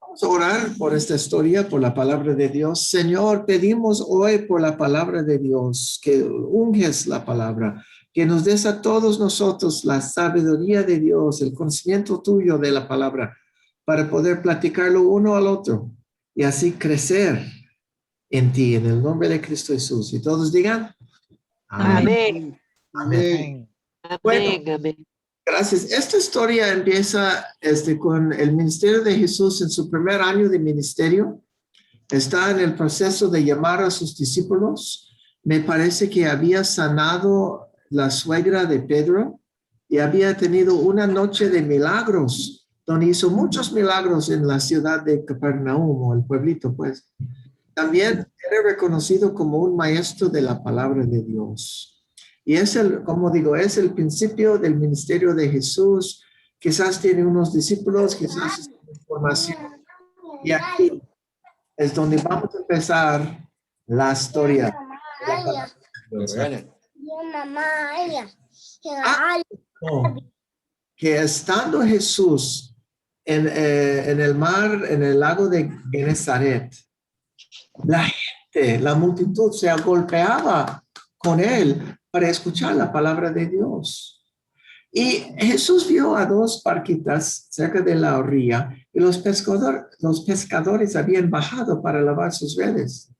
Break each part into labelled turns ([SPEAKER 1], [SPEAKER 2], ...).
[SPEAKER 1] Vamos a orar por esta historia, por la palabra de Dios. Señor, pedimos hoy por la palabra de Dios, que unges la palabra, que nos des a todos nosotros la sabiduría de Dios, el conocimiento tuyo de la palabra, para poder platicarlo uno al otro y así crecer en ti, en el nombre de Cristo Jesús. Y todos digan, amén.
[SPEAKER 2] Amén.
[SPEAKER 1] Amén. Bueno,
[SPEAKER 3] Amén.
[SPEAKER 1] gracias. Esta historia empieza con el ministerio de Jesús en su primer año de ministerio. Está en el proceso de llamar a sus discípulos. Me parece que había sanado la suegra de Pedro y había tenido una noche de milagros, donde hizo muchos milagros en la ciudad de Capernaum, o el pueblito, pues. También era reconocido como un maestro de la palabra de Dios. Y es como digo, es el principio del ministerio de Jesús. Quizás tiene unos discípulos, quizás es información. Y aquí es donde vamos a empezar la historia. Que estando Jesús en el mar, en el lago de Genezaret, la gente, la multitud se agolpeaba con él para escuchar la palabra de Dios. Y Jesús vio a dos barquitas cerca de la orilla y los pescadores habían bajado para lavar sus redes.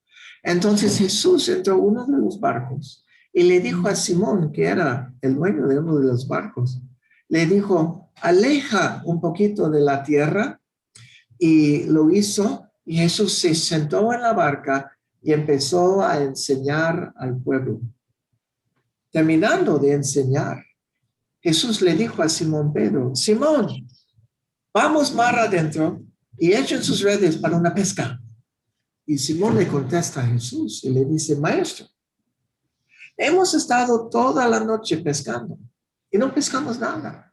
[SPEAKER 1] Entonces Jesús entró a uno de los barcos y le dijo a Simón, que era el dueño de uno de los barcos, le dijo, aleja un poquito de la tierra, y lo hizo. Y Jesús se sentó en la barca y empezó a enseñar al pueblo. Terminando de enseñar, Jesús le dijo a Simón Pedro, Simón, vamos mar adentro y echen sus redes para una pesca. Y Simón le contesta a Jesús y le dice, maestro, hemos estado toda la noche pescando y no pescamos nada.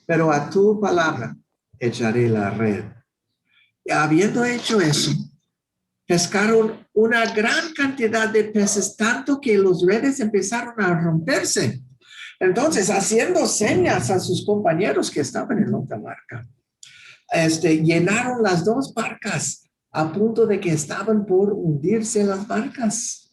[SPEAKER 1] Pero a tu palabra echaré la red. Y habiendo hecho eso, pescaron una gran cantidad de peces, tanto que los redes empezaron a romperse. Entonces, haciendo señas a sus compañeros que estaban en la otra barca, llenaron las dos barcas a punto de que estaban por hundirse las barcas.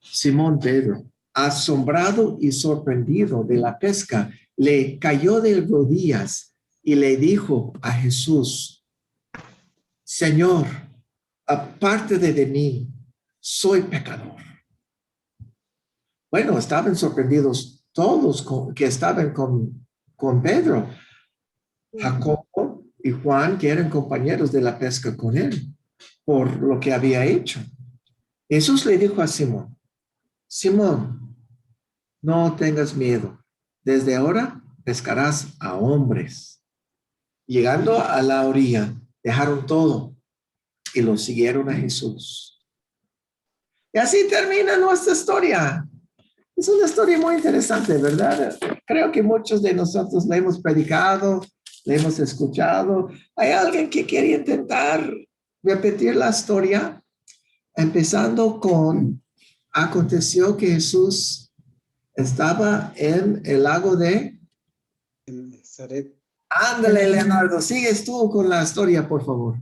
[SPEAKER 1] Simón Pedro, asombrado y sorprendido de la pesca, le cayó de rodillas y le dijo a Jesús, Señor, aparte de mí, soy pecador. Bueno, estaban sorprendidos todos que estaban con Pedro, Jacobo y Juan, que eran compañeros de la pesca con él, por lo que había hecho. Jesús le dijo a Simón, Simón, no tengas miedo. Desde ahora pescarás a hombres. Llegando a la orilla, dejaron todo y lo siguieron a Jesús. Y así termina nuestra historia. Es una historia muy interesante, ¿verdad? Creo que muchos de nosotros la hemos predicado, la hemos escuchado. ¿Hay alguien que quiere intentar repetir la historia? Empezando con, aconteció que Jesús estaba en el lago de
[SPEAKER 2] Genezaret.
[SPEAKER 1] Ándale, Leonardo, sigues tú con la historia, por favor.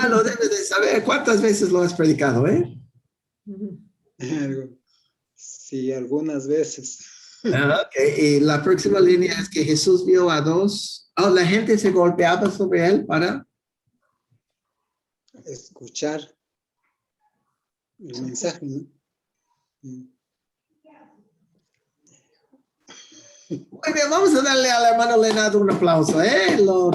[SPEAKER 1] Lo debes de saber. ¿Cuántas veces lo has predicado, eh?
[SPEAKER 2] Sí, algunas veces.
[SPEAKER 1] Okay. Y la próxima línea es que Jesús vio a dos. La gente se golpeaba sobre él para
[SPEAKER 2] Escuchar el mensaje, ¿no?
[SPEAKER 1] Muy bien, vamos a darle al hermano Leonardo un aplauso, ¿eh? Lo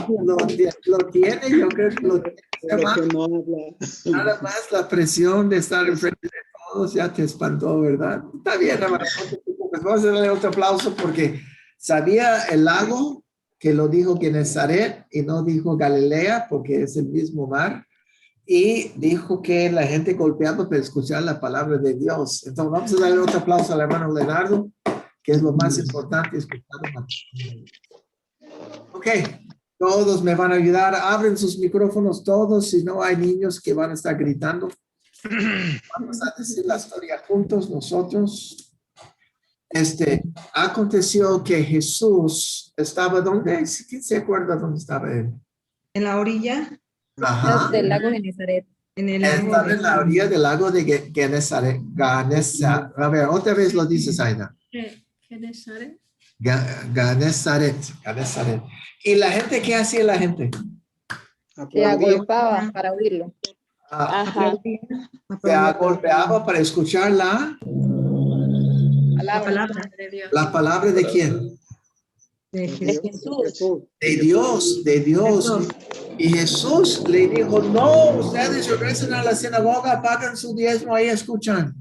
[SPEAKER 1] tiene, yo creo que lo tiene.
[SPEAKER 2] Pero que no habla.
[SPEAKER 1] Nada más la presión de estar enfrente de todos ya te espantó, ¿verdad? Está bien, hermano, no te preocupes. Vamos a darle otro aplauso porque sabía el lago que lo dijo Genezaret y no dijo Galilea porque es el mismo mar. Y dijo que la gente golpeaba para escuchar la palabra de Dios. Entonces vamos a darle otro aplauso al hermano Leonardo, que es lo más importante, escuchar la palabra. Ok, todos me van a ayudar. Abren sus micrófonos todos, si no hay niños que van a estar gritando. Vamos a decir la historia juntos nosotros. Aconteció que Jesús estaba ¿dónde? ¿Quién se acuerda dónde estaba él?
[SPEAKER 3] En la orilla,
[SPEAKER 1] Ajá.
[SPEAKER 4] Del lago Genesaret.
[SPEAKER 3] en el lago
[SPEAKER 1] Estaba
[SPEAKER 3] de
[SPEAKER 1] en la orilla del lago de Genesaret. A ver, otra vez lo dices, Aina.
[SPEAKER 5] Genesaret.
[SPEAKER 1] Genesaret. ¿Y la gente qué hacía la gente?
[SPEAKER 4] Se
[SPEAKER 2] Aplaudía.
[SPEAKER 4] agolpaba para oírlo.
[SPEAKER 1] Ah,
[SPEAKER 6] Ajá.
[SPEAKER 1] se agolpeaba para escuchar
[SPEAKER 3] la palabra
[SPEAKER 5] De Dios.
[SPEAKER 1] la palabra de quién?
[SPEAKER 3] de
[SPEAKER 6] De
[SPEAKER 3] Jesús.
[SPEAKER 6] Jesús.
[SPEAKER 1] De Dios. Y Jesús le dijo, no, ustedes regresen a la sinagoga, pagan su diezmo, ahí escuchan.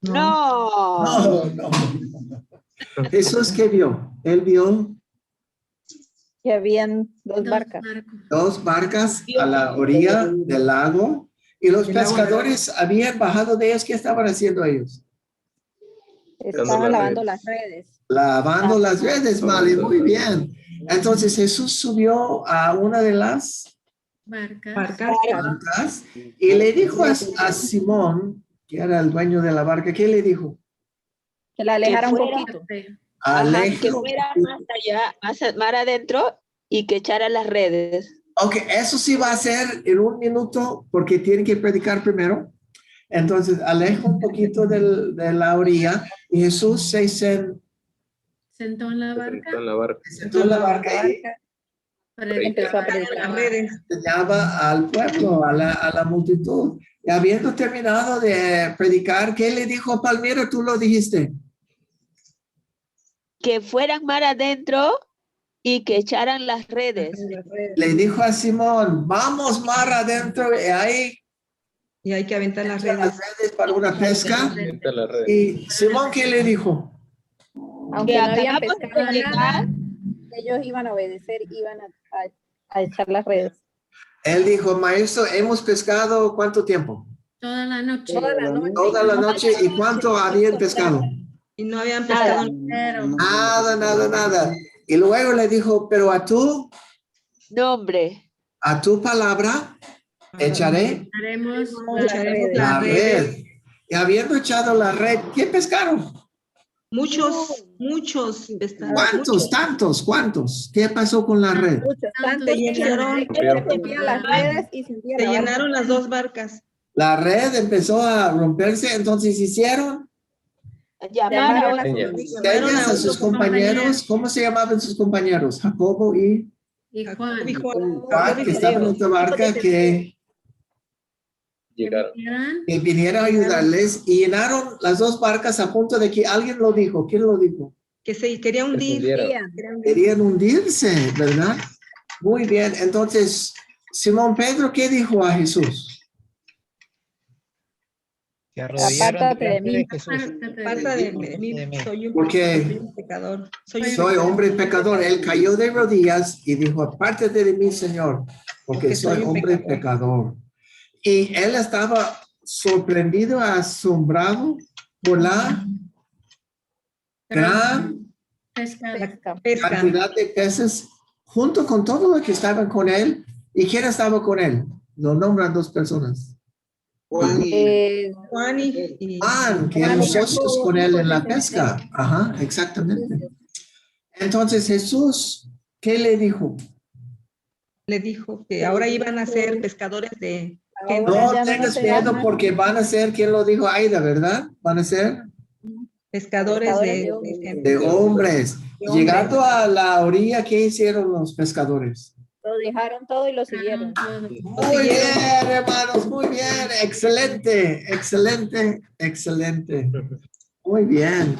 [SPEAKER 6] No.
[SPEAKER 1] No. Jesús, ¿qué vio? Él vio
[SPEAKER 4] Que habían dos barcas.
[SPEAKER 1] dos barcas a la orilla del lago y los
[SPEAKER 3] Del lago.
[SPEAKER 1] pescadores habían bajado de ellos. ¿Qué estaban haciendo ellos?
[SPEAKER 4] Estaban lavando las redes.
[SPEAKER 1] Lavando las redes, Mali, muy bien. Entonces Jesús subió a una de las
[SPEAKER 5] Barcas.
[SPEAKER 1] barcas y le dijo a Simón, que era el dueño de la barca, ¿qué le dijo?
[SPEAKER 4] Que la alejara un
[SPEAKER 6] fuera.
[SPEAKER 4] poquito.
[SPEAKER 6] Ajá,
[SPEAKER 1] Aleja.
[SPEAKER 6] que fuera más allá, más adentro y que echara las redes.
[SPEAKER 1] Ok, eso sí va a ser en un minuto porque tienen que predicar primero. Entonces, aleja un poquito de la orilla y Jesús se sentó
[SPEAKER 5] Sentó en la barca.
[SPEAKER 1] en la barca y
[SPEAKER 4] Empezó a predicar.
[SPEAKER 3] Las redes.
[SPEAKER 1] enseñaba al pueblo, a la multitud. Y habiendo terminado de predicar, ¿qué le dijo a Palmira? Tú lo dijiste.
[SPEAKER 6] Que fueran mar adentro y que echaran las redes.
[SPEAKER 1] Le dijo a Simón, vamos mar adentro y ahí
[SPEAKER 3] Y hay que aventar las
[SPEAKER 1] echan
[SPEAKER 3] redes.
[SPEAKER 1] las redes para una pesca. Y Simón, ¿qué le dijo?
[SPEAKER 4] Aunque
[SPEAKER 6] Que
[SPEAKER 4] no habían
[SPEAKER 6] acabamos de
[SPEAKER 4] pescado
[SPEAKER 6] predicar.
[SPEAKER 4] nada, ellos iban a obedecer, iban a echar las redes.
[SPEAKER 1] Él dijo, maestro, hemos pescado ¿cuánto tiempo?
[SPEAKER 5] Toda la noche.
[SPEAKER 1] Toda la noche. ¿Y cuánto habían pescado?
[SPEAKER 3] Y no habían pescado.
[SPEAKER 5] Pero
[SPEAKER 1] Nada. Y luego le dijo, pero a tu palabra echaré
[SPEAKER 5] haremos
[SPEAKER 3] Echaremos
[SPEAKER 1] la
[SPEAKER 3] las redes.
[SPEAKER 1] red. Y habiendo echado la red, ¿qué pescaron?
[SPEAKER 3] Muchos pescadores.
[SPEAKER 1] ¿Cuántos? ¿Qué pasó con la red?
[SPEAKER 4] Muchos, tantos.
[SPEAKER 3] Se llenaron,
[SPEAKER 4] Se rompían las redes y se hundía
[SPEAKER 3] se
[SPEAKER 4] la barca.
[SPEAKER 3] llenaron las dos barcas.
[SPEAKER 1] La red empezó a romperse, entonces hicieron
[SPEAKER 4] Llamaron a
[SPEAKER 1] señas a sus compañeros. ¿Cómo se llamaban sus compañeros? Jacobo y
[SPEAKER 5] y Juan.
[SPEAKER 3] Y Juan.
[SPEAKER 1] Juan, que estaban en otra barca, que vinieron a ayudarles y llenaron las dos barcas a punto de que alguien lo dijo. ¿Quién lo dijo?
[SPEAKER 3] Que se quería hundir.
[SPEAKER 1] Querían hundirse, ¿verdad? Muy bien. Entonces, Simón Pedro, ¿qué dijo a Jesús?
[SPEAKER 7] Se arrodillaron
[SPEAKER 4] Apártate de
[SPEAKER 7] delante
[SPEAKER 4] mí.
[SPEAKER 7] de Jesús.
[SPEAKER 3] Falta de mí. Soy
[SPEAKER 1] Porque
[SPEAKER 3] un pecador.
[SPEAKER 1] soy hombre pecador. Él cayó de rodillas y dijo, apártate de mí, Señor, porque soy hombre pecador. Y él estaba sorprendido, asombrado por la gran
[SPEAKER 3] pesca.
[SPEAKER 1] cantidad de peces junto con todos los que estaban con él. ¿Y quién estaba con él? Lo nombran dos personas.
[SPEAKER 2] Juan y
[SPEAKER 3] Juan y
[SPEAKER 1] Juan, que eran socios con él en la pesca. Ajá, exactamente. Entonces Jesús, ¿qué le dijo?
[SPEAKER 3] le dijo que ahora iban a ser pescadores de gente.
[SPEAKER 1] No
[SPEAKER 4] ya no
[SPEAKER 1] tengas
[SPEAKER 4] se
[SPEAKER 1] miedo
[SPEAKER 4] llama.
[SPEAKER 1] porque van a ser, ¿quién lo dijo? Aida, ¿verdad? Van a ser
[SPEAKER 3] Pescadores de gente.
[SPEAKER 1] de hombres.
[SPEAKER 3] De hombres.
[SPEAKER 1] Llegando a la orilla, ¿qué hicieron los pescadores?
[SPEAKER 4] Lo dejaron todo y lo siguieron.
[SPEAKER 1] Muy bien, hermanos, muy bien. Excelente. Muy bien.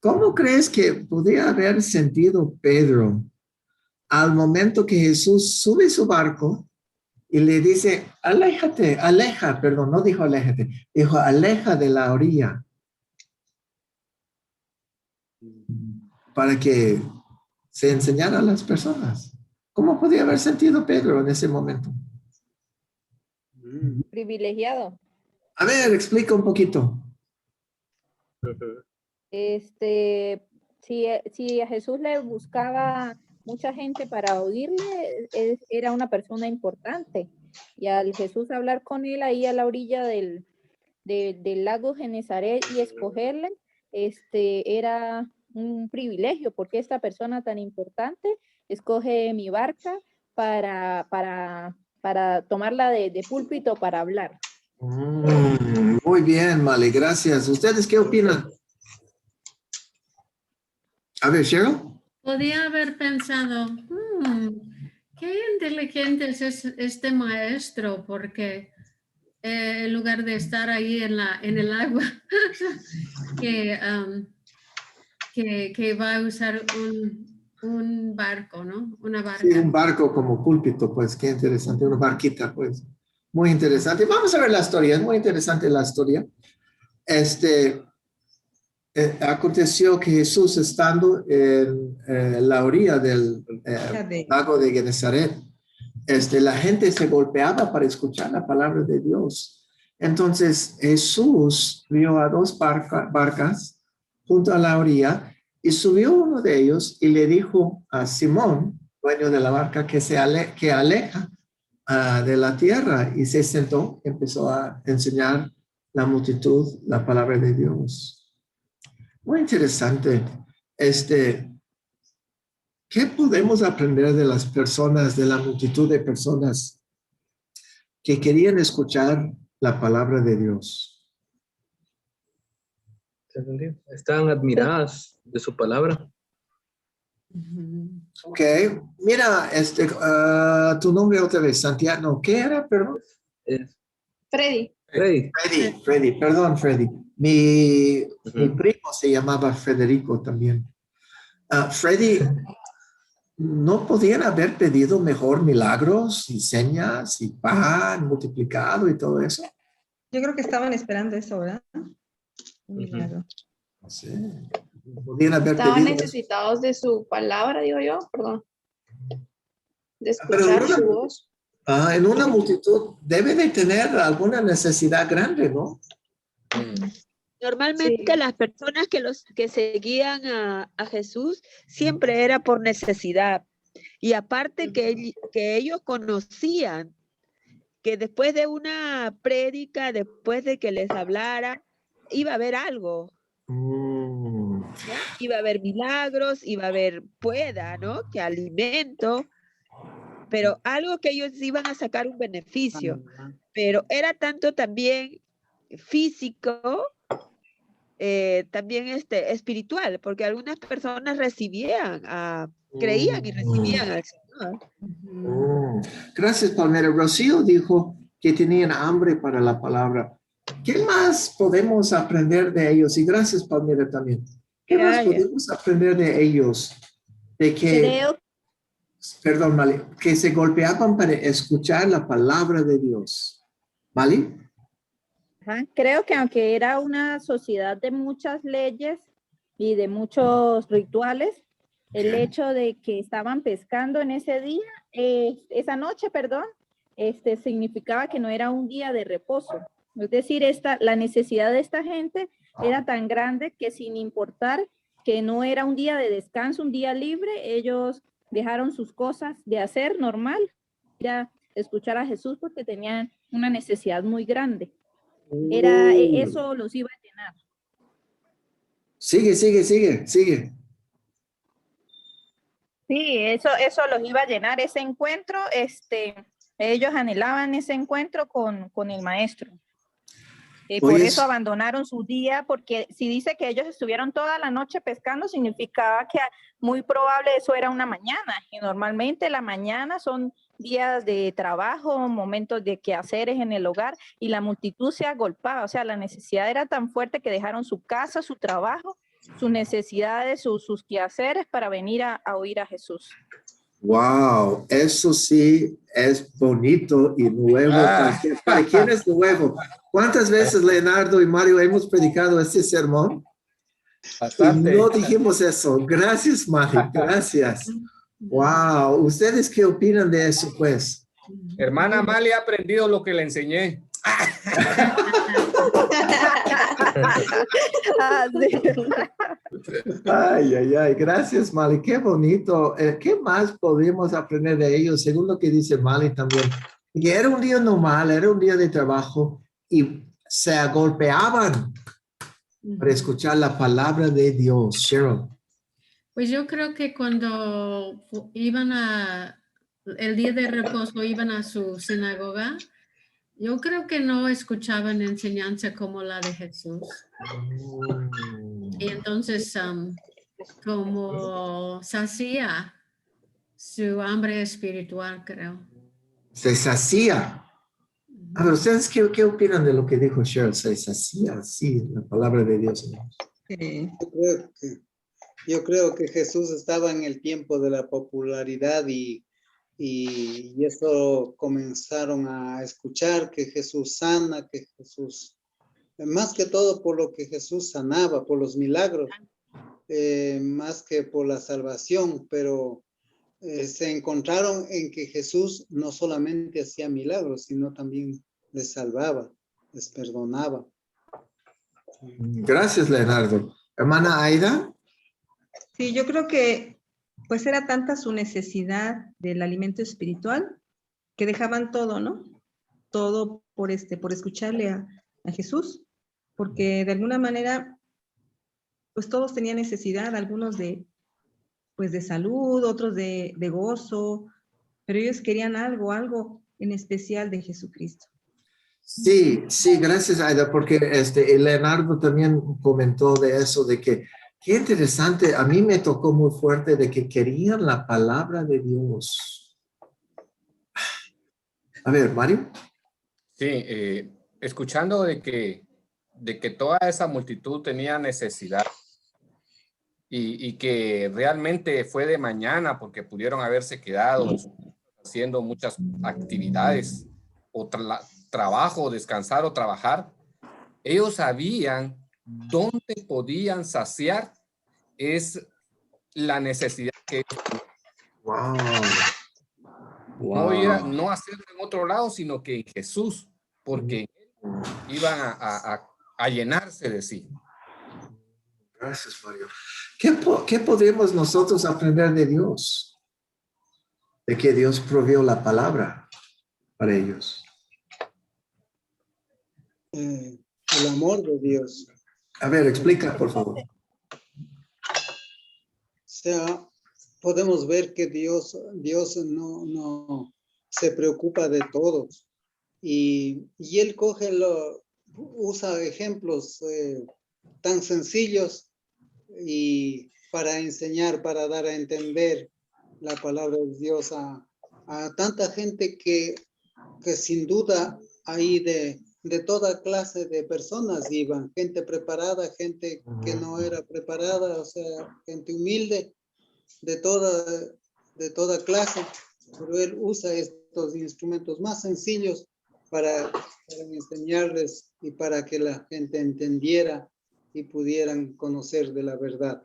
[SPEAKER 1] ¿Cómo crees que podía haber sentido Pedro al momento que Jesús sube su barco y le dice, aleja, no dijo aléjate, dijo aleja de la orilla para que se enseñara a las personas? ¿Cómo podía haber sentido Pedro en ese momento?
[SPEAKER 4] Privilegiado.
[SPEAKER 1] A ver, explica un poquito.
[SPEAKER 4] Si a Jesús le buscaba mucha gente para oírle, era una persona importante. Y al Jesús hablar con él ahí a la orilla del del lago Genesaret y escogerle, era un privilegio, porque esta persona tan importante escoge mi barca para tomarla de púlpito para hablar.
[SPEAKER 1] Muy bien, Mali, gracias. ¿Ustedes qué opinan? A ver, Cheryl.
[SPEAKER 5] Podía haber pensado, qué inteligente es este maestro, porque en lugar de estar ahí en el agua, que va a usar un barco, ¿no? Una barca.
[SPEAKER 1] Sí, un barco como púlpito, pues qué interesante, una barquita, pues muy interesante. Vamos a ver la historia, es muy interesante la historia. Aconteció que Jesús, estando en la orilla del lago de Genesaret, la gente se golpeaba para escuchar la palabra de Dios. Entonces Jesús vio a dos barcas junto a la orilla y subió uno de ellos y le dijo a Simón, dueño de la barca, que aleja de la tierra, y se sentó, empezó a enseñar la multitud la palabra de Dios. Muy interesante. ¿Qué podemos aprender de las personas, de la multitud de personas que querían escuchar la palabra de Dios?
[SPEAKER 7] Estaban admiradas de su palabra.
[SPEAKER 1] Ok, mira, tu nombre otra vez, Santiago, ¿qué era, perdón?
[SPEAKER 2] Freddy.
[SPEAKER 7] Freddy.
[SPEAKER 1] Perdón, Freddy. Mi primo se llamaba Federico también. Freddy, ¿no podían haber pedido mejor milagros y señas y pan multiplicado y todo eso?
[SPEAKER 3] Yo creo que estaban esperando eso, ¿verdad? Un milagro.
[SPEAKER 1] No sé. Podían haber
[SPEAKER 2] Estaban
[SPEAKER 1] pedido.
[SPEAKER 2] necesitados de su palabra, digo yo, perdón. De
[SPEAKER 1] Pero
[SPEAKER 2] escuchar su voz.
[SPEAKER 1] en una multitud debe de tener alguna necesidad grande, ¿no?
[SPEAKER 6] Normalmente
[SPEAKER 2] Sí.
[SPEAKER 6] las personas que seguían a Jesús siempre era por necesidad. Y aparte que ellos conocían que después de una prédica, después de que les hablara, iba a haber algo. ¿no? Iba a haber milagros, iba a haber ¿no? Que alimento, pero algo que ellos iban a sacar un beneficio. Pero era tanto también físico, también espiritual, porque algunas personas creían y recibían al Señor.
[SPEAKER 1] Gracias, Palmera. Rocío dijo que tenían hambre para la palabra. ¿Qué más podemos aprender de ellos? Y gracias, Palmera, también. ¿Qué más podemos aprender de ellos? De que, perdón, Mali, que se golpeaban para escuchar la palabra de Dios. ¿Mali?
[SPEAKER 4] Creo que aunque era una sociedad de muchas leyes y de muchos rituales, el hecho de que estaban pescando en ese día, esa noche, perdón, significaba que no era un día de reposo. Es decir, la necesidad de esta gente era tan grande que sin importar que no era un día de descanso, un día libre, ellos dejaron sus cosas de hacer normal, ir a escuchar a Jesús porque tenían una necesidad muy grande. Eso los iba a llenar.
[SPEAKER 1] Sigue.
[SPEAKER 4] Sí, eso los iba a llenar, ese encuentro, ellos anhelaban ese encuentro con el maestro. Por eso abandonaron su día, porque si dice que ellos estuvieron toda la noche pescando, significaba que muy probable eso era una mañana, y normalmente la mañana son días de trabajo, momentos de quehaceres en el hogar, y la multitud se agolpaba, o sea, la necesidad era tan fuerte que dejaron su casa, su trabajo, sus necesidades, sus quehaceres para venir a oír a Jesús.
[SPEAKER 1] Wow, eso sí es bonito y nuevo. ¿Para quién es nuevo? ¿Cuántas veces Leonardo y Mario hemos predicado este sermón? Bastante. Y no dijimos eso. Gracias, Mari. Gracias. Wow. ¿Ustedes qué opinan de eso, pues?
[SPEAKER 8] Hermana Mali ha aprendido lo que le enseñé.
[SPEAKER 1] Ay. Gracias, Mali. Qué bonito. ¿Qué más podemos aprender de ellos? Según lo que dice Mali también. Que era un día normal, era un día de trabajo. Y se agolpeaban para escuchar la palabra de Dios. Cheryl.
[SPEAKER 5] Pues yo creo que cuando iban el día de reposo, iban a su sinagoga, yo creo que no escuchaban enseñanza como la de Jesús. Y entonces, como sacía su hambre espiritual, creo.
[SPEAKER 1] Se sacía. A ver, ¿ustedes qué opinan de lo que dijo Cheryl? Se sacía, sí, la palabra de Dios.
[SPEAKER 9] Yo creo que Jesús estaba en el tiempo de la popularidad y eso comenzaron a escuchar que Jesús sana, que Jesús, más que todo por lo que Jesús sanaba, por los milagros, más que por la salvación, pero se encontraron en que Jesús no solamente hacía milagros, sino también les salvaba, les perdonaba.
[SPEAKER 1] Gracias, Leonardo. Hermana Aida.
[SPEAKER 3] Sí, yo creo que pues era tanta su necesidad del alimento espiritual que dejaban todo, ¿no? Todo por escucharle a Jesús, porque de alguna manera pues todos tenían necesidad, algunos de salud, otros de gozo, pero ellos querían algo en especial de Jesucristo.
[SPEAKER 1] Sí, gracias, Aida, porque Leonardo también comentó de eso, de que qué interesante, a mí me tocó muy fuerte de que querían la palabra de Dios. A ver, Mario.
[SPEAKER 8] Sí, escuchando de que toda esa multitud tenía necesidad y que realmente fue de mañana porque pudieron haberse quedado haciendo muchas actividades o trabajo, descansar o trabajar. Ellos sabían dónde podían saciar es la necesidad que
[SPEAKER 1] Wow.
[SPEAKER 8] no hacerlo en otro lado, sino que en Jesús, porque iban a llenarse de sí.
[SPEAKER 1] Gracias, Mario. ¿Qué podemos nosotros aprender de Dios? De que Dios proveyó la palabra para ellos.
[SPEAKER 9] El amor de Dios.
[SPEAKER 1] A ver, explica, por favor.
[SPEAKER 9] O sea, podemos ver que Dios no se preocupa de todos y Él usa ejemplos tan sencillos y para enseñar, para dar a entender la palabra de Dios a tanta gente que sin duda ahí de toda clase de personas iban, gente preparada, gente que no era preparada, o sea, gente humilde, de toda clase, pero él usa estos instrumentos más sencillos para enseñarles y para que la gente entendiera y pudieran conocer de la verdad.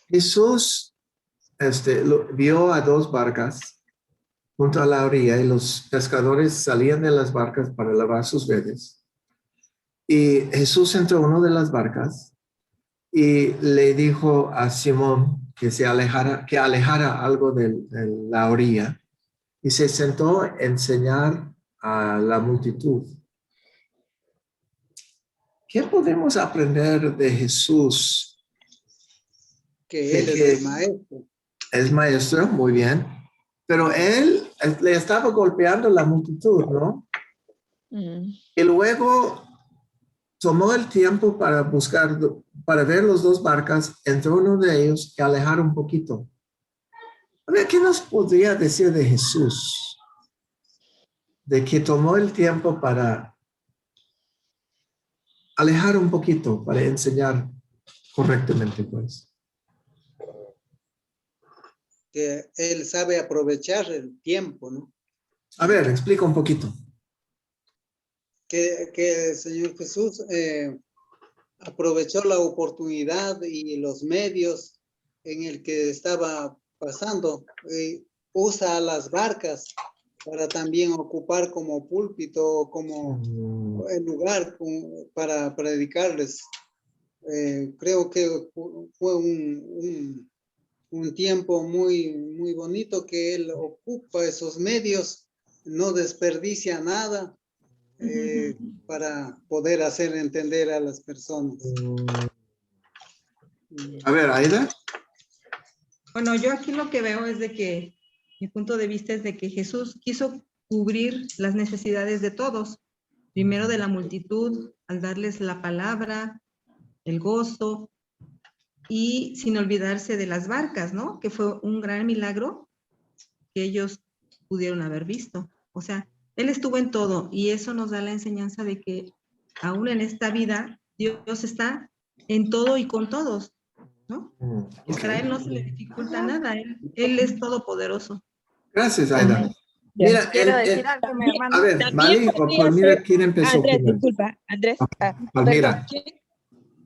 [SPEAKER 1] Jesús vio a dos barcas junto a la orilla y los pescadores salían de las barcas para lavar sus redes. Y Jesús entró en una de las barcas y le dijo a Simón que alejara algo de la orilla y se sentó a enseñar a la multitud. ¿Qué podemos aprender de Jesús?
[SPEAKER 9] Que él es el maestro.
[SPEAKER 1] Es maestro, muy bien. Pero él le estaba golpeando la multitud, ¿no? Y luego tomó el tiempo para ver los dos barcas, entró uno de ellos y alejar un poquito. A ver, ¿qué nos podría decir de Jesús? De que tomó el tiempo para alejar un poquito, para enseñar correctamente, pues.
[SPEAKER 9] Que él sabe aprovechar el tiempo, ¿no?
[SPEAKER 1] A ver, explica un poquito.
[SPEAKER 9] Que el Señor Jesús aprovechó la oportunidad y los medios en el que estaba pasando. Usa las barcas para también ocupar como púlpito, como el lugar para predicarles. Creo que fue un tiempo muy bonito que él ocupa esos medios no desperdicia nada para poder hacer entender a las personas.
[SPEAKER 1] A ver, Aida.
[SPEAKER 3] Bueno, yo aquí lo que veo es de que, mi punto de vista es de que Jesús quiso cubrir las necesidades de todos. Primero de la multitud, al darles la palabra, el gozo, y sin olvidarse de las barcas, ¿no? Que fue un gran milagro que ellos pudieron haber visto. O sea, Él estuvo en todo y eso nos da la enseñanza de que aún en esta vida Dios está en todo y con todos, ¿no? Para Él no se le dificulta nada, Él es todopoderoso.
[SPEAKER 1] Gracias, Aida. Mira,
[SPEAKER 4] Quiero decir algo, mi hermano.
[SPEAKER 1] a ver,
[SPEAKER 6] También
[SPEAKER 1] Mali o
[SPEAKER 6] podría
[SPEAKER 1] Palmira,
[SPEAKER 6] ser-
[SPEAKER 1] ¿quién empezó
[SPEAKER 6] Andrés,
[SPEAKER 1] primero?
[SPEAKER 6] disculpa, Andrés.
[SPEAKER 1] Palmira.
[SPEAKER 6] Perdón, ¿quién?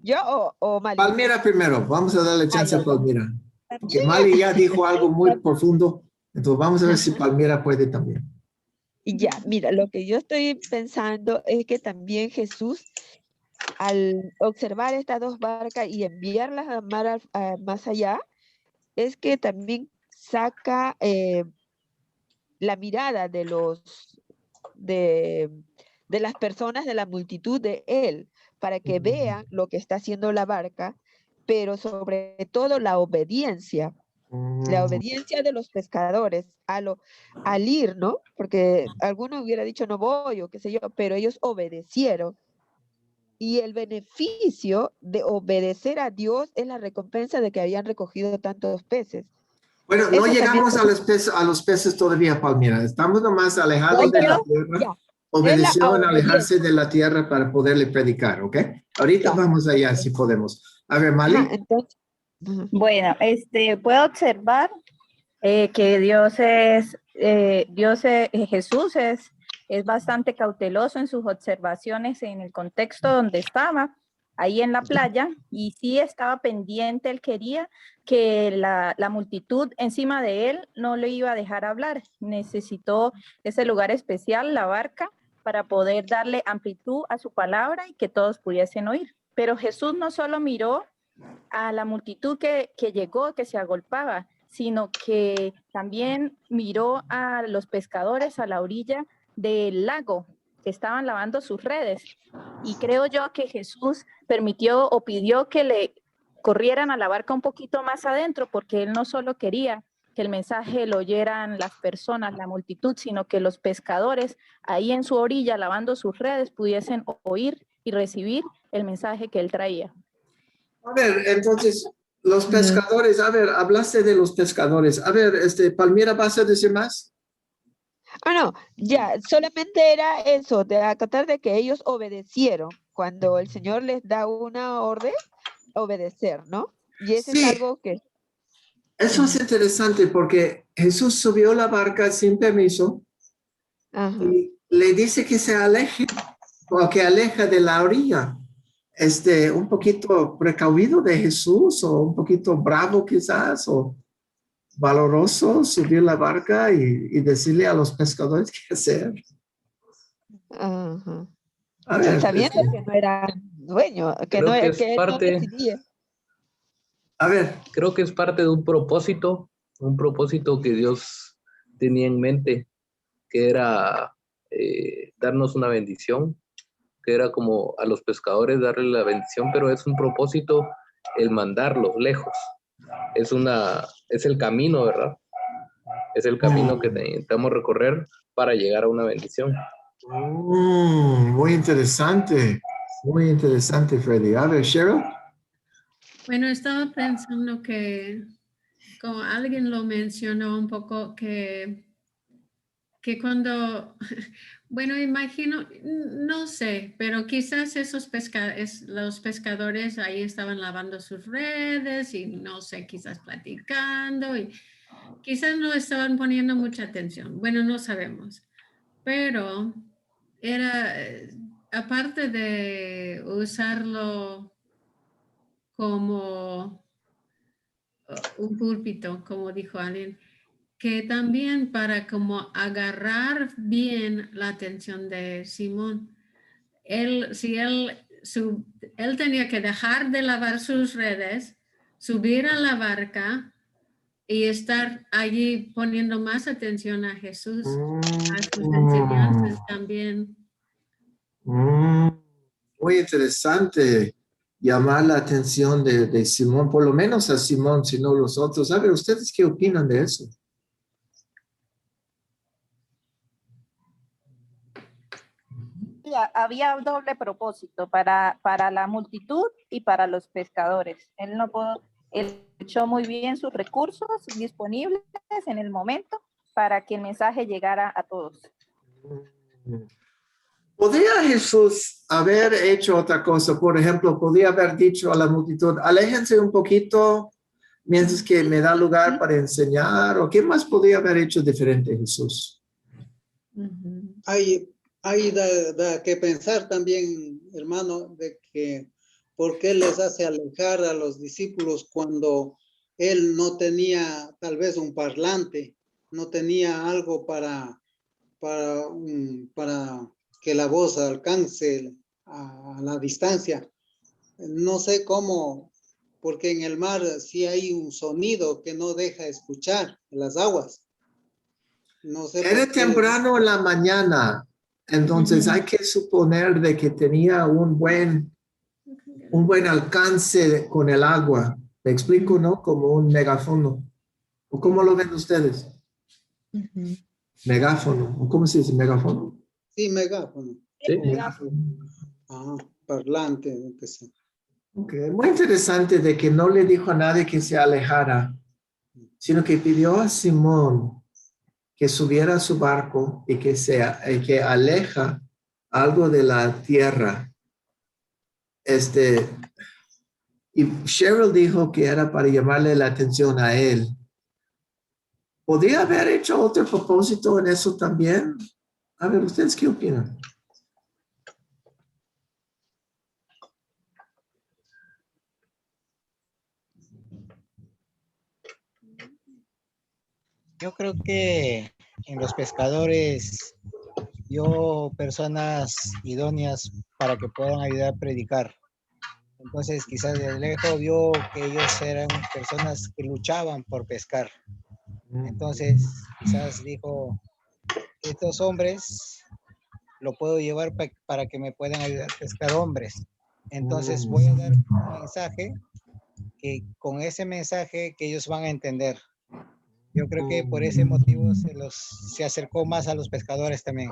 [SPEAKER 6] ¿Yo o Mali?
[SPEAKER 1] Palmira primero, vamos a darle chance
[SPEAKER 6] ya.
[SPEAKER 1] a Palmira. Porque Mali ya dijo algo muy profundo, entonces vamos a ver si
[SPEAKER 6] Ajá.
[SPEAKER 1] Palmira puede también.
[SPEAKER 6] Y ya, mira, lo que yo estoy pensando es que también Jesús, al observar estas dos barcas y enviarlas a mar más allá, es que también saca la mirada de de las personas, de la multitud de él, para que vean lo que está haciendo la barca, pero sobre todo la obediencia de los pescadores al ir, ¿no? Porque alguno hubiera dicho no voy o qué sé yo, pero ellos obedecieron. Y el beneficio de obedecer a Dios es la recompensa de que habían recogido tantos peces.
[SPEAKER 1] Bueno, no
[SPEAKER 6] Eso
[SPEAKER 1] llegamos
[SPEAKER 6] también-
[SPEAKER 1] a los peces todavía, Palmira. Estamos nomás alejados de la tierra.
[SPEAKER 6] Ya,
[SPEAKER 1] Obedeció en
[SPEAKER 6] obediencia.
[SPEAKER 1] alejarse de la tierra para poderle predicar, ¿ok? Ahorita
[SPEAKER 6] Ya.
[SPEAKER 1] vamos allá si podemos. A ver, Mali.
[SPEAKER 6] Ajá, entonces, ajá.
[SPEAKER 4] Bueno, puedo observar que Jesús es bastante cauteloso en sus observaciones en el contexto donde estaba, ahí en la playa, y sí estaba pendiente, él quería que la multitud encima de él no le iba a dejar hablar, necesitó ese lugar especial, la barca, para poder darle amplitud a su palabra y que todos pudiesen oír. Pero Jesús no solo miró a la multitud que llegó, que se agolpaba, sino que también miró a los pescadores a la orilla del lago que estaban lavando sus redes. Y creo yo que Jesús permitió o pidió que le corrieran a la barca un poquito más adentro, porque él no solo quería que el mensaje lo oyeran las personas, la multitud, sino que los pescadores ahí en su orilla lavando sus redes pudiesen oír y recibir el mensaje que él traía.
[SPEAKER 1] A ver, entonces, los pescadores, a ver, hablaste de los pescadores. A ver, Palmira, ¿vas a decir más?
[SPEAKER 6] No, ya, solamente era eso, de acatar de que ellos obedecieron. Cuando el Señor les da una orden, obedecer, ¿no? Y eso es
[SPEAKER 1] Sí.
[SPEAKER 6] algo que...
[SPEAKER 1] Eso es interesante porque Jesús subió la barca sin permiso
[SPEAKER 6] Ajá.
[SPEAKER 1] y le dice que se aleje o que aleja de la orilla. Un poquito precavido de Jesús o un poquito bravo quizás o valoroso subir la barca y decirle a los pescadores qué hacer.
[SPEAKER 6] Ajá.
[SPEAKER 1] A ver,
[SPEAKER 6] Sabiendo que no era dueño, que
[SPEAKER 7] Creo
[SPEAKER 6] no
[SPEAKER 7] que
[SPEAKER 6] era
[SPEAKER 7] es
[SPEAKER 6] que él no
[SPEAKER 7] parte-
[SPEAKER 6] decidía.
[SPEAKER 1] a ver,
[SPEAKER 7] Creo que es parte de un propósito que Dios tenía en mente, que era darnos una bendición, que era como a los pescadores darle la bendición, pero es un propósito el mandarlos lejos. Es el camino, ¿verdad? Es el camino que necesitamos recorrer para llegar a una bendición.
[SPEAKER 1] muy interesante, Freddy. A ver, Cheryl.
[SPEAKER 5] Bueno, estaba pensando que, como alguien lo mencionó un poco, que cuando, bueno, imagino, no sé, pero quizás los pescadores ahí estaban lavando sus redes y no sé, quizás platicando y quizás no estaban poniendo mucha atención. Bueno, no sabemos, pero era, aparte de usarlo como un púlpito, como dijo alguien, que también para como agarrar bien la atención de Simón. Él tenía que dejar de lavar sus redes, subir a la barca y estar allí poniendo más atención a Jesús, a sus enseñanzas también.
[SPEAKER 1] Muy interesante llamar la atención de Simón, por lo menos a Simón, si no los otros. A ver, ¿ustedes qué opinan de eso?
[SPEAKER 4] Había un doble propósito para la multitud y para los pescadores. Él echó muy bien sus recursos disponibles en el momento para que el mensaje llegara a todos.
[SPEAKER 1] ¿Podría Jesús haber hecho otra cosa? Por ejemplo, podría haber dicho a la multitud, aléjense un poquito mientras que me da lugar para enseñar. ¿O qué más podría haber hecho diferente Jesús?
[SPEAKER 9] Hay da que pensar también, hermano, de que por qué les hace alejar a los discípulos cuando él no tenía tal vez un parlante, no tenía algo para que la voz alcance a la distancia. No sé cómo, porque en el mar sí hay un sonido que no deja escuchar en las aguas. No sé.
[SPEAKER 1] Era temprano en la mañana, entonces hay que suponer de que tenía un buen alcance con el agua. ¿Me explico, no? Como un megáfono. ¿O cómo lo ven ustedes? Megáfono. ¿O cómo se dice megáfono?
[SPEAKER 9] Sí, megáfono.
[SPEAKER 7] Sí.
[SPEAKER 9] Parlante, lo que sea.
[SPEAKER 1] Okay. Muy interesante de que no le dijo a nadie que se alejara, sino que pidió a Simón que subiera a su barco y que aleja algo de la tierra. Y Cheryl dijo que era para llamarle la atención a él. ¿Podría haber hecho otro propósito en eso también? A ver, ¿ustedes qué opinan?
[SPEAKER 10] Yo creo que en los pescadores dio personas idóneas para que puedan ayudar a predicar. Entonces quizás de lejos vio que ellos eran personas que luchaban por pescar. Entonces quizás dijo, estos hombres lo puedo llevar para que me puedan ayudar a pescar hombres. Entonces voy a dar un mensaje que con ese mensaje que ellos van a entender. Yo creo que por ese motivo se acercó más a los pescadores también.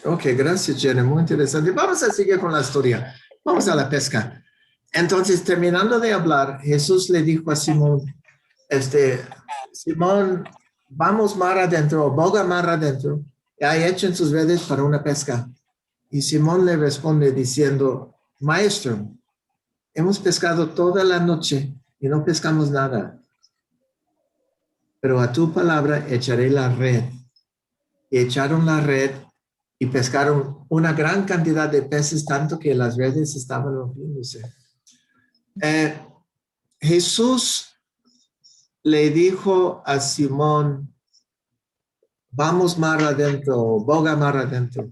[SPEAKER 1] Ok, gracias, Jenny. Muy interesante. Vamos a seguir con la historia. Vamos a la pesca. Entonces, terminando de hablar, Jesús le dijo a Simón, Simón, vamos mar adentro, boga mar adentro, y ahí echen sus redes para una pesca. Y Simón le responde diciendo, Maestro, hemos pescado toda la noche y no pescamos nada. Pero a tu palabra echaré la red. Y echaron la red y pescaron una gran cantidad de peces, tanto que las redes estaban rompiéndose. Jesús le dijo a Simón, vamos mar adentro, boga mar adentro.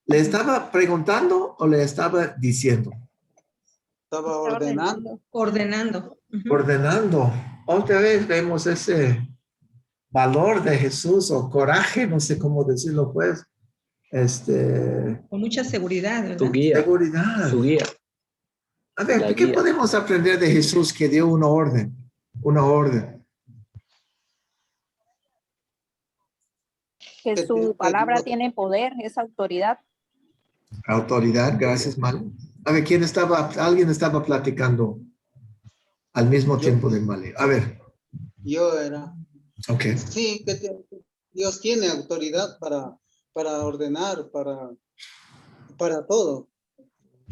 [SPEAKER 1] ¿Le estaba preguntando o le estaba diciendo?
[SPEAKER 9] Estaba ordenando.
[SPEAKER 1] Ordenando. Otra vez vemos ese valor de Jesús o coraje, no sé cómo decirlo, pues.
[SPEAKER 3] Con mucha seguridad, ¿verdad?
[SPEAKER 7] Su guía.
[SPEAKER 1] Seguridad.
[SPEAKER 7] Su guía.
[SPEAKER 1] A ver,
[SPEAKER 7] La
[SPEAKER 1] ¿qué
[SPEAKER 7] guía.
[SPEAKER 1] podemos aprender de Jesús que dio una orden? Una orden.
[SPEAKER 4] Que su palabra tiene poder, es autoridad.
[SPEAKER 1] Autoridad, gracias, Male. A ver, alguien estaba platicando al mismo tiempo de Male. A ver.
[SPEAKER 9] Yo era.
[SPEAKER 1] Ok.
[SPEAKER 9] Sí, Dios tiene autoridad para ordenar, para todo,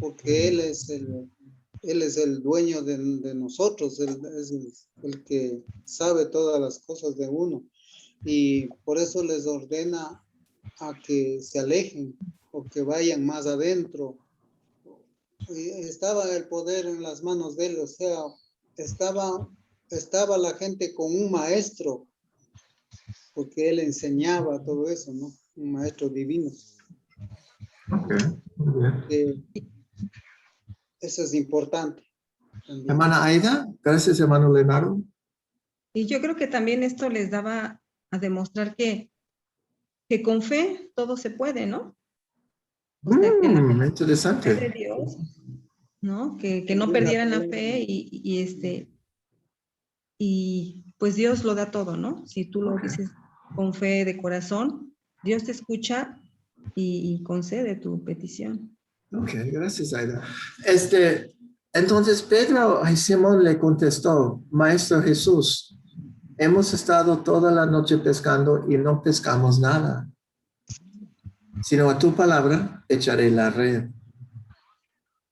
[SPEAKER 9] porque Él es el dueño de nosotros, Él es el que sabe todas las cosas de uno, y por eso les ordena a que se alejen o que vayan más adentro. Y estaba el poder en las manos de Él, o sea, estaba la gente con un maestro, porque Él enseñaba todo eso, ¿no? Un maestro divino.
[SPEAKER 1] Okay.
[SPEAKER 9] Eso es importante. También.
[SPEAKER 1] Hermana Aida, gracias, hermano Leonardo.
[SPEAKER 3] Y yo creo que también esto les daba a demostrar que con fe todo se puede, ¿no? O sea, que la fe
[SPEAKER 1] Interesante.
[SPEAKER 3] de Dios, ¿no? Que no perdieran la fe y pues Dios lo da todo, ¿no? Si tú lo dices con fe de corazón, Dios te escucha y concede tu petición.
[SPEAKER 1] Ok, gracias, Aida. Entonces Pedro a Simón le contestó, Maestro Jesús, hemos estado toda la noche pescando y no pescamos nada, sino a tu palabra echaré la red.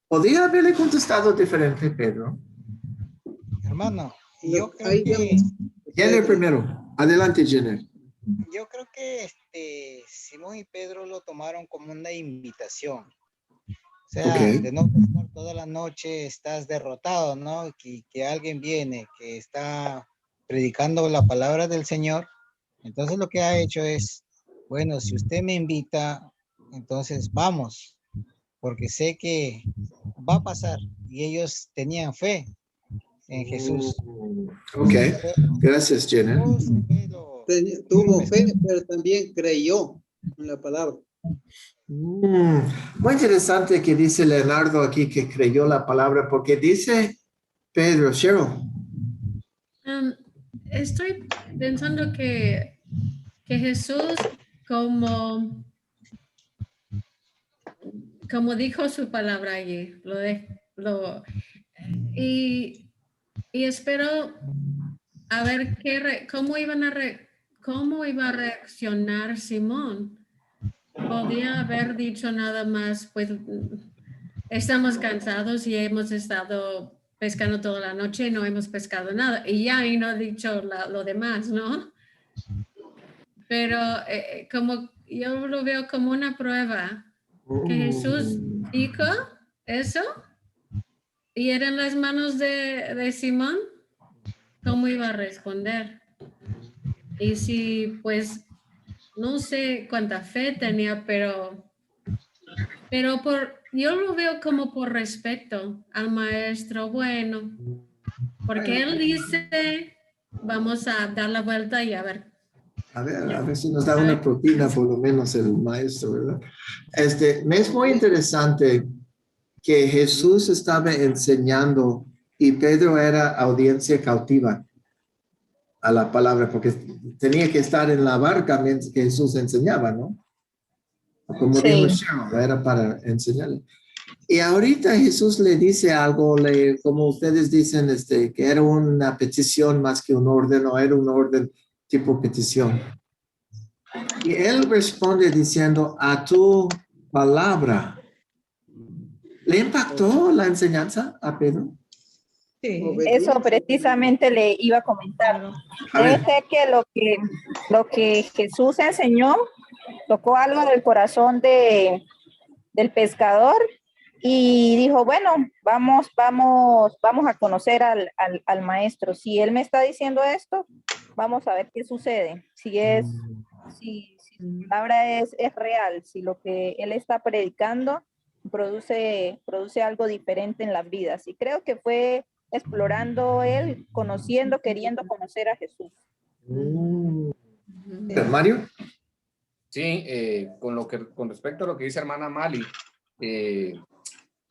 [SPEAKER 1] ¿Podría haberle contestado diferente, Pedro?
[SPEAKER 10] Hermano, yo creo
[SPEAKER 9] Ahí
[SPEAKER 10] que,
[SPEAKER 9] vemos.
[SPEAKER 1] Jenner primero. Adelante, Jenner.
[SPEAKER 10] yo creo que Simón y Pedro lo tomaron como una invitación. O sea,
[SPEAKER 1] Ok.
[SPEAKER 10] de no pescar toda la noche estás derrotado, ¿no? Que alguien viene, que está predicando la palabra del Señor. Entonces lo que ha hecho es, bueno, si usted me invita, entonces vamos, porque sé que va a pasar. Y ellos tenían fe en Jesús.
[SPEAKER 1] Ok. Gracias, Jenner.
[SPEAKER 9] Tuvo fe, pero también creyó en la palabra.
[SPEAKER 1] Muy interesante que dice Leonardo aquí que creyó la palabra, porque dice Pedro, Cheryl.
[SPEAKER 5] Estoy pensando que Jesús, como dijo su palabra allí, y espero a ver cómo iba a reaccionar Simón. Podía haber dicho nada más, pues estamos cansados y hemos estado pescando toda la noche y no hemos pescado nada. Y ya, y no he dicho lo demás, ¿no? Pero como yo lo veo como una prueba, que Jesús dijo eso y era en las manos de Simón, ¿cómo iba a responder? Y si, pues, no sé cuánta fe tenía, pero yo lo veo como por respeto al maestro, bueno, porque él dice, vamos a dar la vuelta y a ver.
[SPEAKER 1] A ver si nos da una propina, por lo menos el maestro, ¿verdad? Me es muy interesante que Jesús estaba enseñando y Pedro era audiencia cautiva a la palabra, porque tenía que estar en la barca mientras que Jesús enseñaba, ¿no? Como dijo Cheryl, era para enseñarle. Y ahorita Jesús le dice algo, como ustedes dicen, que era una petición más que un orden, o era un orden tipo petición. Y él responde diciendo, a tu palabra. ¿Le impactó la enseñanza a Pedro?
[SPEAKER 3] Sí.
[SPEAKER 4] Eso precisamente le iba a comentar. Debe ser que lo que Jesús enseñó tocó algo del corazón del pescador y dijo, bueno, vamos a conocer al maestro. Si él me está diciendo esto, vamos a ver qué sucede. Si la palabra es real, si lo que él está predicando produce algo diferente en las vidas. Y creo que fue explorando él, queriendo conocer a Jesús.
[SPEAKER 1] Mario.
[SPEAKER 8] Sí, con respecto a lo que dice hermana Mali,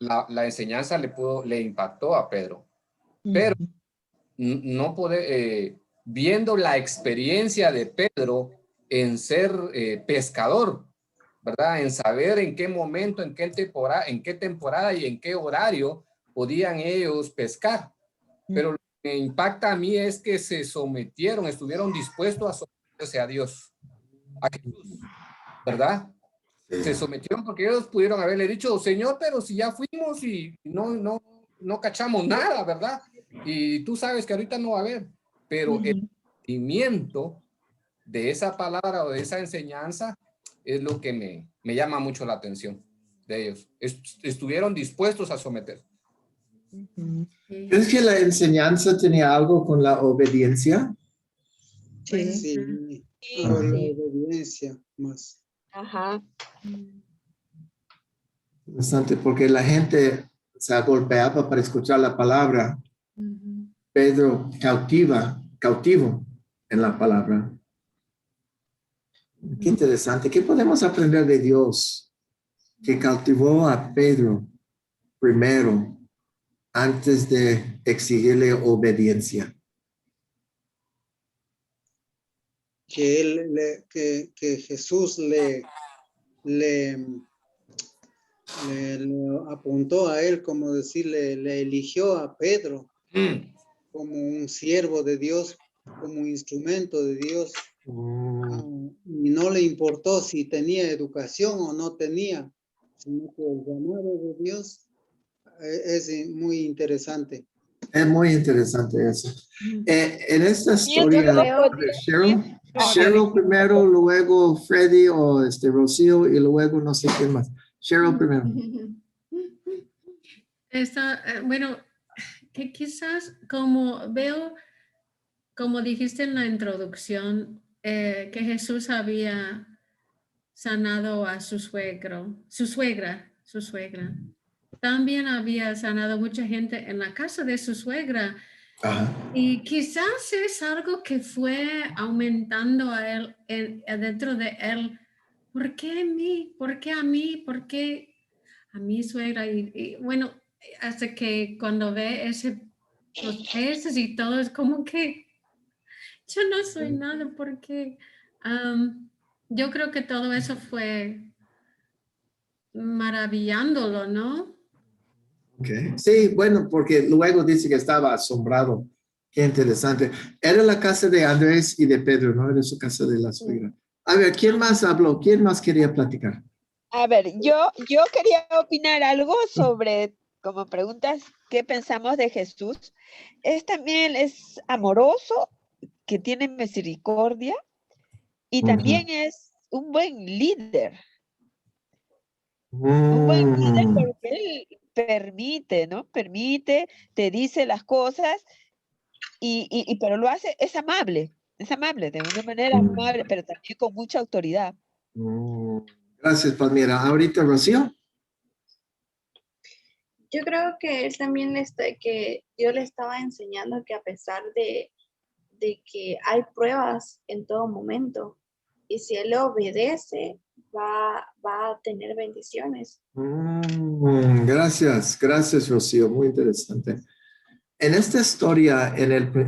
[SPEAKER 8] la enseñanza le impactó a Pedro, pero no puede, viendo la experiencia de Pedro en ser pescador, ¿verdad? En saber en qué momento, en qué temporada y en qué horario podían ellos pescar. Pero lo que me impacta a mí es que estuvieron dispuestos a someterse a Dios, a Jesús, ¿verdad? Se sometieron porque ellos pudieron haberle dicho, Señor, pero si ya fuimos y no cachamos nada, ¿verdad? Y tú sabes que ahorita no va a haber, pero el sentimiento de esa palabra o de esa enseñanza es lo que me llama mucho la atención de ellos. Estuvieron dispuestos a someter.
[SPEAKER 1] ¿Crees que la enseñanza tenía algo con la obediencia?
[SPEAKER 9] Sí. Por la obediencia más.
[SPEAKER 6] Ajá.
[SPEAKER 1] Bastante, porque la gente se golpeaba para escuchar la palabra. Pedro cautivo en la palabra. Qué interesante. ¿Qué podemos aprender de Dios que cautivó a Pedro primero antes de exigirle obediencia?
[SPEAKER 9] Que Jesús le apuntó a él, como decirle, le eligió a Pedro como un siervo de Dios, como un instrumento de Dios. Y no le importó si tenía educación o no tenía, sino que el llamado de Dios es muy interesante.
[SPEAKER 1] Es muy interesante eso. En esta
[SPEAKER 6] Sí, yo
[SPEAKER 1] historia,
[SPEAKER 6] creo
[SPEAKER 1] Cheryl primero, luego Freddy o Rocío y luego no sé quién más. Cheryl primero.
[SPEAKER 5] Bueno, que quizás como veo, como dijiste en la introducción, que Jesús había sanado a su suegra. También había sanado mucha gente en la casa de su suegra.
[SPEAKER 1] Ajá.
[SPEAKER 5] Y quizás es algo que fue aumentando a él, dentro de él. ¿Por qué a mí? ¿Por qué a mí? ¿Por qué a mi suegra? Y bueno, hasta que cuando ve los peces y todo, es como que yo no soy nada, porque yo creo que todo eso fue maravillándolo, ¿no?
[SPEAKER 1] Okay. Sí, bueno, porque luego dice que estaba asombrado. Qué interesante. Era la casa de Andrés y de Pedro, ¿no? Era su casa de la suegra. A ver, ¿quién más habló? ¿Quién más quería platicar?
[SPEAKER 6] A ver, yo quería opinar algo sobre, como preguntas, ¿qué pensamos de Jesús? También es amoroso, que tiene misericordia y también es un buen líder. Un buen líder porque él permite, ¿no? Permite, te dice las cosas pero lo hace, es amable, de una manera amable, pero también con mucha autoridad.
[SPEAKER 1] Gracias, Palmira. Ahorita, Rocío.
[SPEAKER 2] Yo creo que él también, que Dios le estaba enseñando que a pesar de que hay pruebas en todo momento, y si él le obedece, va a tener bendiciones.
[SPEAKER 1] Gracias, Rocío. Muy interesante. En esta historia,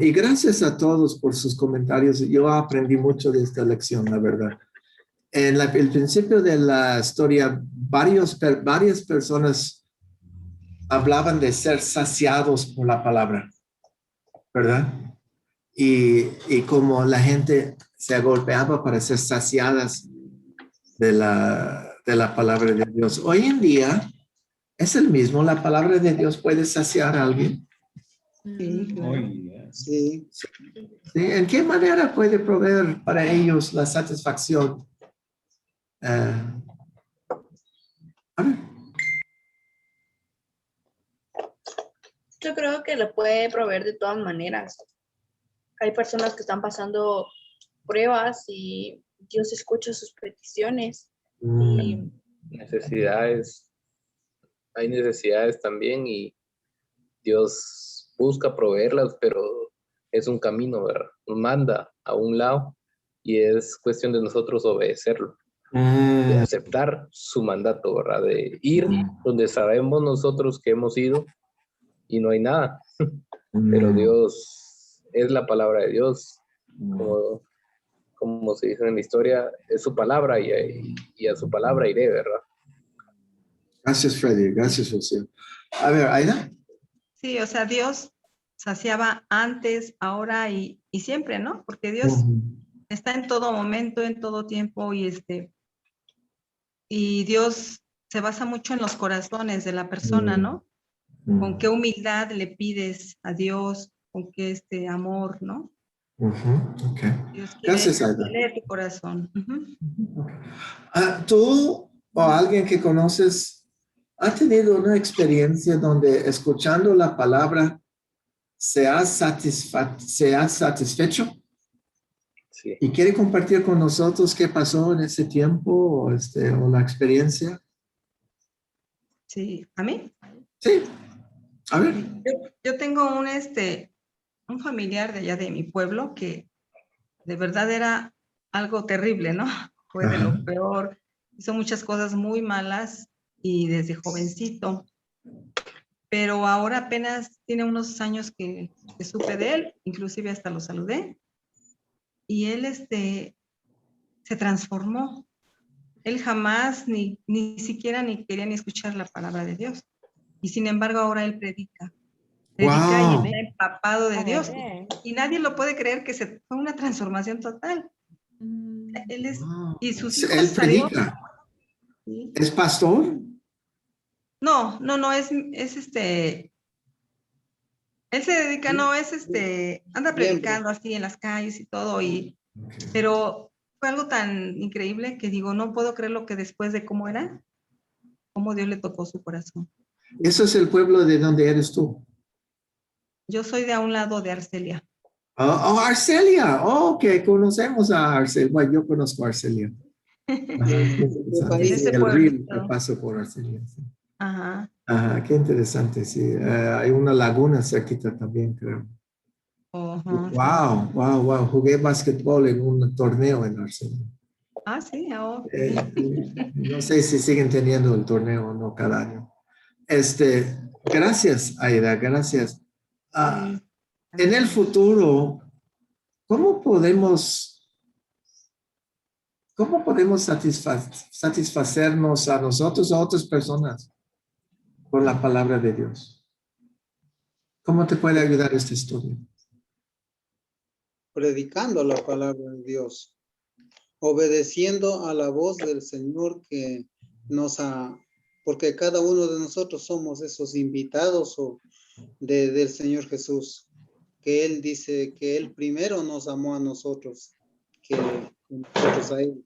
[SPEAKER 1] y gracias a todos por sus comentarios, yo aprendí mucho de esta lección, la verdad. En el principio de la historia, varias personas hablaban de ser saciados por la palabra, ¿verdad? Y como la gente se agolpeaba para ser saciadas de la palabra de Dios. Hoy en día es el mismo, la palabra de Dios puede saciar a alguien.
[SPEAKER 3] Sí, claro.
[SPEAKER 9] Sí.
[SPEAKER 1] Sí. ¿En qué manera puede proveer para ellos la satisfacción? A ver.
[SPEAKER 2] Yo creo que le puede proveer de todas maneras. Hay personas que están pasando pruebas y Dios escucha sus peticiones. Y
[SPEAKER 7] Hay necesidades también y Dios busca proveerlas, pero es un camino, ¿verdad? Nos manda a un lado y es cuestión de nosotros obedecerlo, de aceptar su mandato, ¿verdad? De ir donde sabemos nosotros que hemos ido y no hay nada, pero Dios es la palabra de Dios, como se dice en la historia, es su palabra y a su palabra iré, ¿verdad?
[SPEAKER 1] Gracias, Freddy. Gracias, Rocío. A ver, Aida.
[SPEAKER 3] Sí, o sea, Dios saciaba antes, ahora y siempre, ¿no? Porque Dios está en todo momento, en todo tiempo y Dios se basa mucho en los corazones de la persona, ¿no? Con qué humildad le pides a Dios, con qué amor, ¿no?
[SPEAKER 1] Okay.
[SPEAKER 3] Dios quiere
[SPEAKER 1] Gracias, Aida.
[SPEAKER 3] leer tu corazón.
[SPEAKER 1] ¿Tú o alguien que conoces ha tenido una experiencia donde escuchando la palabra se ha satisfecho?
[SPEAKER 7] Sí.
[SPEAKER 1] ¿Y quiere compartir con nosotros qué pasó en ese tiempo o la experiencia?
[SPEAKER 3] Sí, ¿a mí?
[SPEAKER 1] Sí. A ver.
[SPEAKER 3] Yo tengo un familiar de allá de mi pueblo que de verdad era algo terrible, ¿no? Fue de lo peor. Hizo muchas cosas muy malas y desde jovencito. Pero ahora apenas tiene unos años que supe de él, inclusive hasta lo saludé. Y él se transformó. Él jamás ni siquiera ni quería ni escuchar la palabra de Dios. Y sin embargo ahora él predica. Predica y está empapado de Dios. Y nadie lo puede creer que fue una transformación total. Él es, y sus hijos
[SPEAKER 1] Él predica.
[SPEAKER 3] ¿Sí?
[SPEAKER 1] ¿Es pastor?
[SPEAKER 3] No, es él se dedica, anda predicando así en las calles y todo, pero fue algo tan increíble que digo, no puedo creer lo que después de cómo era, cómo Dios le tocó su corazón.
[SPEAKER 1] ¿Eso es el pueblo de donde eres tú?
[SPEAKER 3] Yo soy de a un lado de Arcelia.
[SPEAKER 1] Oh, Arcelia. Oh, ok, conocemos a Arcelia. Bueno, yo conozco a Arcelia.
[SPEAKER 3] Ese
[SPEAKER 1] el río
[SPEAKER 3] pueblito.
[SPEAKER 1] que paso por Arcelia. Sí.
[SPEAKER 3] Ajá.
[SPEAKER 1] Ajá, qué interesante, sí. Hay una laguna cerquita también, creo.
[SPEAKER 3] Uh-huh.
[SPEAKER 1] Wow. Jugué básquetbol en un torneo en Arcelia.
[SPEAKER 3] Ah, sí, ok.
[SPEAKER 1] No sé si siguen teniendo el torneo o no cada año. Gracias, Aida, gracias. En el futuro, ¿cómo podemos satisfacernos a nosotros o a otras personas con la palabra de Dios? ¿Cómo te puede ayudar esta historia?
[SPEAKER 9] Predicando la palabra de Dios, obedeciendo a la voz del Señor que porque cada uno de nosotros somos esos invitados del Señor Jesús, que Él dice que Él primero nos amó a nosotros, que nosotros a Él.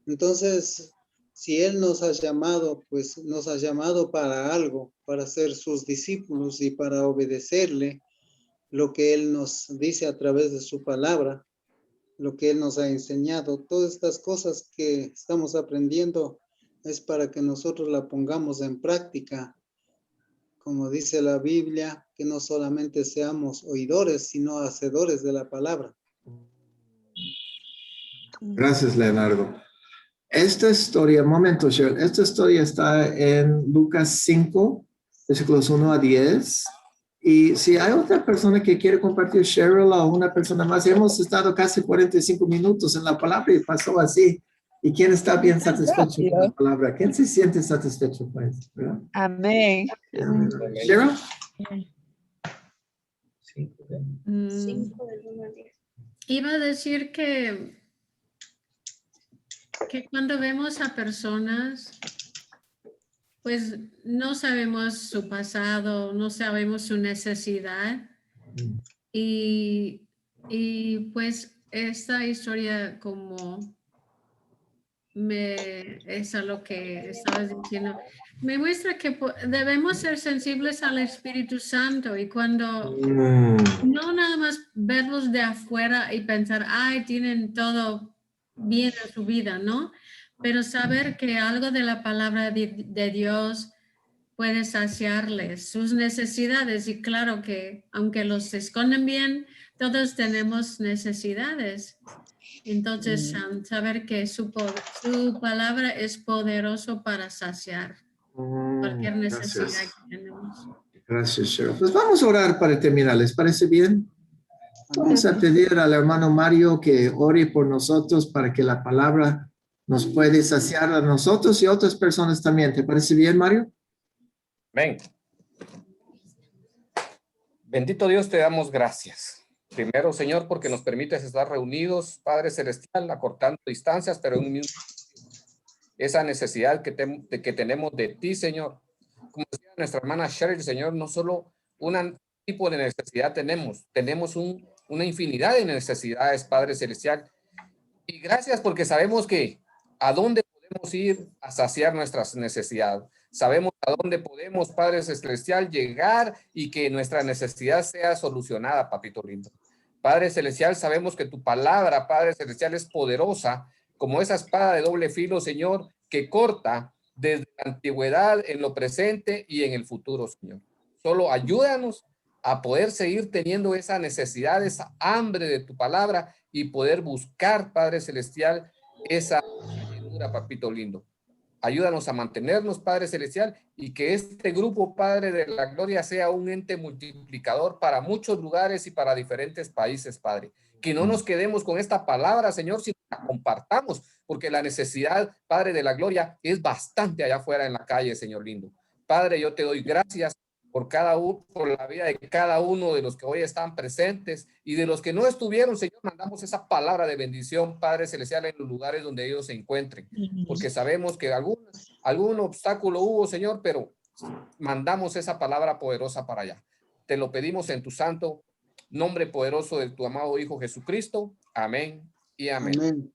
[SPEAKER 9] Entonces, si Él nos ha llamado, pues nos ha llamado para algo, para ser sus discípulos y para obedecerle lo que Él nos dice a través de su palabra, lo que Él nos ha enseñado. Todas estas cosas que estamos aprendiendo es para que nosotros la pongamos en práctica. Como dice la Biblia, que no solamente seamos oidores, sino hacedores de la palabra.
[SPEAKER 1] Gracias, Leonardo. Esta historia, momento, Cheryl, esta historia está en Lucas 5, versículos 1 a 10. Y si hay otra persona que quiere compartir, Cheryl, o una persona más, hemos estado casi 45 minutos en la palabra y pasó así. ¿Y quién está bien satisfecho con la palabra? ¿Quién se siente satisfecho con eso? ¿Verdad?
[SPEAKER 6] Amén.
[SPEAKER 1] Cheryl.
[SPEAKER 2] 5 del 1 al 10.
[SPEAKER 5] Iba a decir que cuando vemos a personas, pues no sabemos su pasado, no sabemos su necesidad. Y pues esta historia como es a lo que estabas diciendo, me muestra que debemos ser sensibles al Espíritu Santo y cuando no nada más verlos de afuera y pensar, ay, tienen todo bien en su vida, ¿no? Pero saber que algo de la palabra de Dios puede saciarles sus necesidades y claro que aunque los esconden bien, todos tenemos necesidades. Entonces, saber que su palabra es poderoso para saciar cualquier necesidad que tenemos.
[SPEAKER 1] Gracias, Cheryl. Pues vamos a orar para terminar. ¿Les parece bien? Vamos a pedir al hermano Mario que ore por nosotros para que la palabra nos puede saciar a nosotros y a otras personas también. ¿Te parece bien, Mario?
[SPEAKER 8] Amén. Bendito Dios, te damos gracias. Primero, Señor, porque nos permites estar reunidos, Padre Celestial, acortando distancias, pero en un mismo esa necesidad que tenemos de ti, Señor. Como decía nuestra hermana Cheryl, Señor, no solo un tipo de necesidad tenemos una infinidad de necesidades, Padre Celestial. Y gracias porque sabemos que a dónde podemos ir a saciar nuestras necesidades. Sabemos a dónde podemos, Padre Celestial, llegar y que nuestra necesidad sea solucionada, papito lindo. Padre Celestial, sabemos que tu palabra, Padre Celestial, es poderosa como esa espada de doble filo, Señor, que corta desde la antigüedad en lo presente y en el futuro, Señor. Solo ayúdanos a poder seguir teniendo esa necesidad, esa hambre de tu palabra y poder buscar, Padre Celestial, esa llenura, papito lindo. Ayúdanos a mantenernos, Padre Celestial, y que este grupo, Padre de la Gloria, sea un ente multiplicador para muchos lugares y para diferentes países, Padre. Que no nos quedemos con esta palabra, Señor, sino que la compartamos, porque la necesidad, Padre de la Gloria, es bastante allá afuera en la calle, Señor lindo. Padre, yo te doy gracias por la vida de cada uno de los que hoy están presentes y de los que no estuvieron, Señor, mandamos esa palabra de bendición, Padre Celestial, en los lugares donde ellos se encuentren, porque sabemos que algún obstáculo hubo, Señor, pero mandamos esa palabra poderosa para allá. Te lo pedimos en tu santo nombre poderoso de tu amado Hijo Jesucristo. Amén y amén.
[SPEAKER 9] Amén.